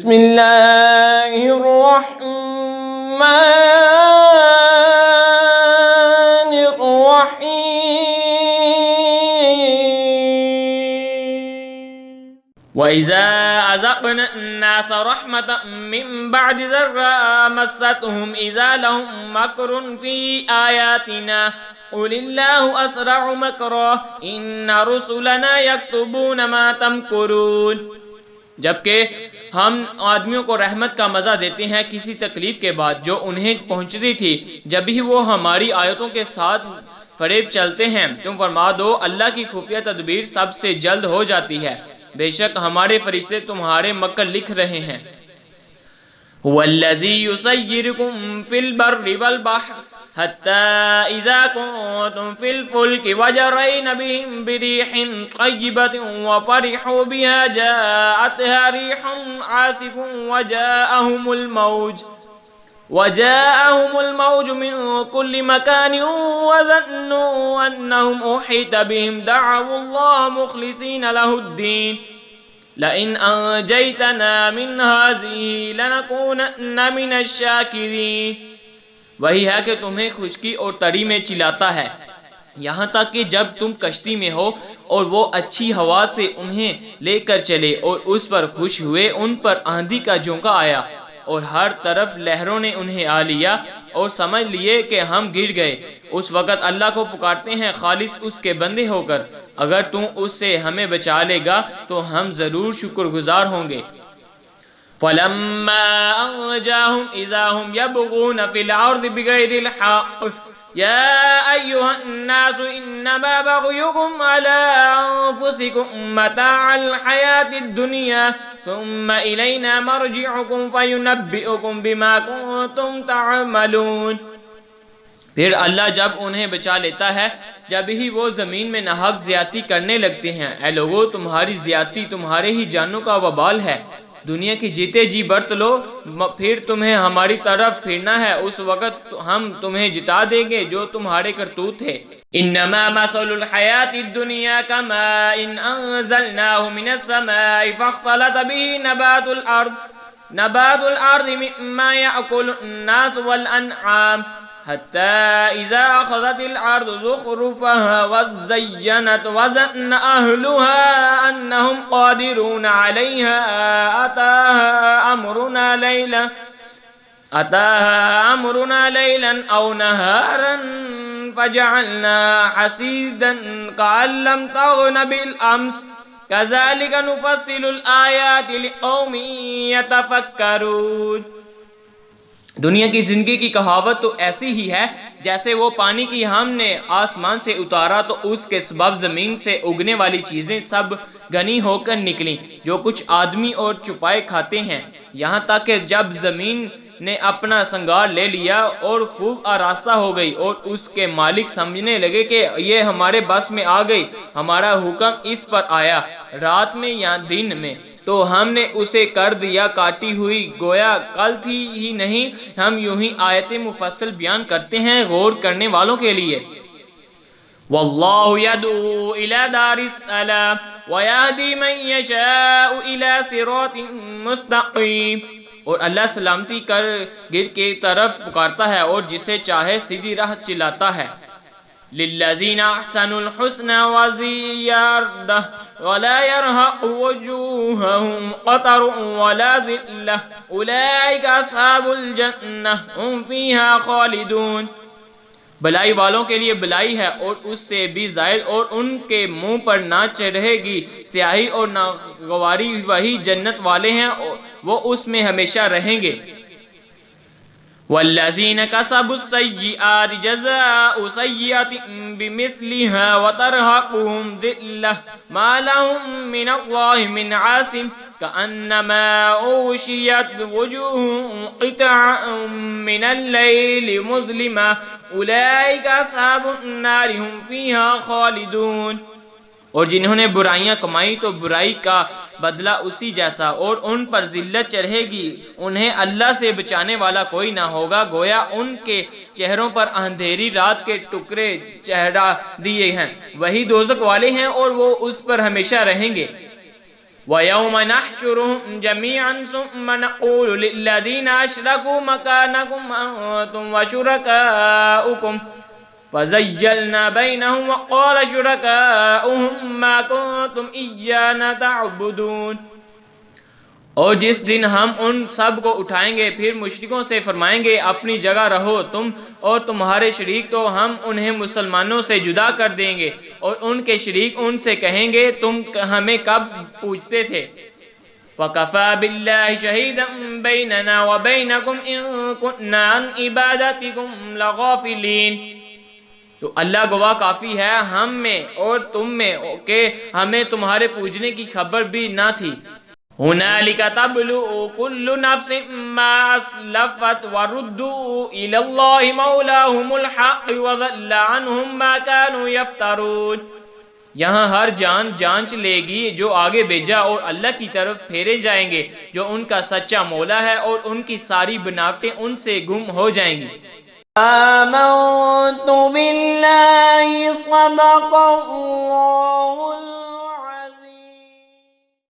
بسم اللہ الرحمن الرحیم وَإِذَا أَذَقْنَا النَّاسَ رَحْمَةً مِّن بَعْدِ ضَرَّاءٍ مَّسَّتْهُمْ إِذَا لَهُم مَّكْرٌ فِي آيَاتِنَا قُلِ اللَّهُ أَسْرَعُ مَكْرًا إِنَّ رُسُلَنَا يَكْتُبُونَ مَا تَمْكُرُونَ۔ جبکہ ہم آدمیوں کو رحمت کا مزہ دیتے ہیں کسی تکلیف کے بعد جو انہیں پہنچتی تھی، جب ہی وہ ہماری آیتوں کے ساتھ فریب چلتے ہیں، تم فرما دو اللہ کی خفیہ تدبیر سب سے جلد ہو جاتی ہے، بے شک ہمارے فرشتے تمہارے مکر لکھ رہے ہیں۔ هُوَ الَّذِي يُسَيِّرُكُم فِي الْبَرِّ وَالْبَحْرِ حَتَّى إِذَا كُنتُمْ فِي الْفُلْكِ وَجَرَيْنَ بِهِمْ بِرِيحٍ طَيِّبَةٍ وَفَرِحُوا بِهَا جَاءَتْهَا رِيحٌ عَاصِفٌ وَجَاءَهُمُ الْمَوْجُ مِنْ كُلِّ مَكَانٍ وَظَنُّوا أَنَّهُمْ أُحِيطَ بِهِمْ دَعَوُا اللَّهَ مُخْلِصِينَ لَهُ الدِّينَ لَئِنْ أَنْجَيْتَنَا مِنْ هَٰذِهِ لَنَكُونَنَّ مِنَ الشَّاكِرِينَ۔ وہی ہے کہ تمہیں خشکی اور تری میں چلاتا ہے یہاں تک کہ جب تم کشتی میں ہو اور وہ اچھی ہوا سے انہیں لے کر چلے اور اس پر خوش ہوئے، ان پر آندھی کا جھونکا آیا اور ہر طرف لہروں نے انہیں آ لیا اور سمجھ لیے کہ ہم گر گئے، اس وقت اللہ کو پکارتے ہیں خالص اس کے بندے ہو کر، اگر تم اس سے ہمیں بچا لے گا تو ہم ضرور شکر گزار ہوں گے۔ فَلَمَّا أَنْجَاهُمْ إِذَا هُمْ يَبْغُونَ فِي الْأَرْضِ بِغَيْرِ الْحَقِّ يَا أَيُّهَا النَّاسُ إِنَّمَا بَغْيُكُمْ عَلَىٰ أَنفُسِكُمْ مَتَاعَ الْحَيَاةِ الدُّنْيَا ثُمَّ إِلَيْنَا مَرْجِعُكُمْ فَيُنَبِّئُكُم بِمَا كُنتُمْ تَعْمَلُونَ۔ پھر اللہ جب انہیں بچا لیتا ہے جب ہی وہ زمین میں ناحق زیادتی کرنے لگتے ہیں، اے لوگو تمہاری زیادتی تمہارے ہی جانوں کا وبال ہے، دنیا کی جیتے جی برت لو، پھر تمہیں ہماری طرف پھرنا ہے، اس وقت ہم تمہیں جتا دیں گے جو تمہارے کرتوت تھے۔ انما مثل الحیات الدنیا کماء انزلناه من السماء فاختلط به نبات الارض مما يأكل الناس والانعام حتى اذا اخذت الارض زخرفها وزينت وظن اهلها انهم قادرون عليها اتاها امرنا ليلا او نهارا فجعلنا حسيدا كأن لم تغن بالامس كذلك نفصل الآيات لقوم يتفكرون۔ دنیا کی زندگی کی کہاوت تو ایسی ہی ہے جیسے وہ پانی کی ہم نے آسمان سے اتارا تو اس کے سبب زمین سے اگنے والی چیزیں سب گنی ہو کر نکلیں جو کچھ آدمی اور چھپائے کھاتے ہیں، یہاں تک کہ جب زمین نے اپنا سنگار لے لیا اور خوب آراستہ ہو گئی اور اس کے مالک سمجھنے لگے کہ یہ ہمارے بس میں آ گئی، ہمارا حکم اس پر آیا رات میں یا دن میں، تو ہم نے اسے کر دیا کاٹی ہوئی گویا کل تھی ہی نہیں۔ ہم یوں ہی آیتیں مفصل بیان کرتے ہیں غور کرنے والوں کے لیے۔ واللہ یدعو الی دار السلام ویہدی من یشاء الی صراط مستقیم، اور اللہ سلامتی گر کی طرف پکارتا ہے اور جسے چاہے سیدھی راہ چلاتا ہے۔ للذین احسنوا الحسنى وزیادہ ولا يرہق وجوہہم قتر ولا ذلہ اولئک اصحاب الجنہ ہم فیہا خالدون۔ بلائی والوں کے لیے بلائی ہے اور اس سے بھی زائد، اور ان کے منہ پر نہ چڑھے گی سیاہی اور ناگواری، وہی جنت والے ہیں وہ اس میں ہمیشہ رہیں گے۔ والذین کسبوا السیئات جزاء سیئۃ بمثلها وترہقهم ذلہ ما لهم من اللہ من عاصم کأنما اغشیت وجوہهم قطعا من اللیل مظلما اولئک اصحاب النار هم فیہا خالدون۔ اور جنہوں نے برائیاں کمائی تو برائی کا بدلہ اسی جیسا، اور ان پر ذلت چڑھے گی، انہیں اللہ سے بچانے والا کوئی نہ ہوگا، گویا ان کے چہروں پر اندھیری رات کے ٹکڑے چہرا دیے ہیں، وہی دوزخ والے ہیں اور وہ اس پر ہمیشہ رہیں گے۔ وَيَوْمَ نَحْشُرُهُمْ جَمِيعًا ثُمَّ نَقُولُ لِلَّذِينَ أَشْرَكُوا مَكَانَكُمْ أَنْتُمْ وَشُرَكَاؤُكُمْ فَزَيَّلْنَا بَيْنَهُمْ وَقَالَ شُرَكَاؤُهُمْ مَا كُنْتُمْ إِيَّانَا تَعْبُدُونَ۔ اور جس دن ہم ان سب کو اٹھائیں گے پھر مشرکوں سے فرمائیں گے اپنی جگہ رہو تم اور تمہارے شریک، تو ہم انہیں مسلمانوں سے جدا کر دیں گے اور ان کے شریک ان سے کہیں گے تم ہمیں کب پوجتے تھے۔ وَكَفَى بِاللَّهِ شَهِيدًا بَيْنَنَا وَبَيْنَكُمْ إِن كُنَّا عَنْ عِبَادَتِكُمْ لَغَافِلِينَ۔ تو اللہ گواہ کافی ہے ہم میں اور تم میں کہ ہمیں تمہارے پوجنے کی خبر بھی نہ تھی۔ هُنَالِكَ تَبْلُو كُلُّ نَفْسٍ مَّا أَسْلَفَتْ وَرُدُّوا إِلَى اللَّهِ مَوْلَاهُمُ الْحَقِّ وَضَلَّ عَنْهُم مَّا كَانُوا يَفْتَرُونَ۔ یہاں ہر جان جانچ لے گی جو آگے بھیجا اور اللہ کی طرف پھیرے جائیں گے جو ان کا سچا مولا ہے، اور ان کی ساری بناوٹیں ان سے گم ہو جائیں گی۔ آمنت بالله صدق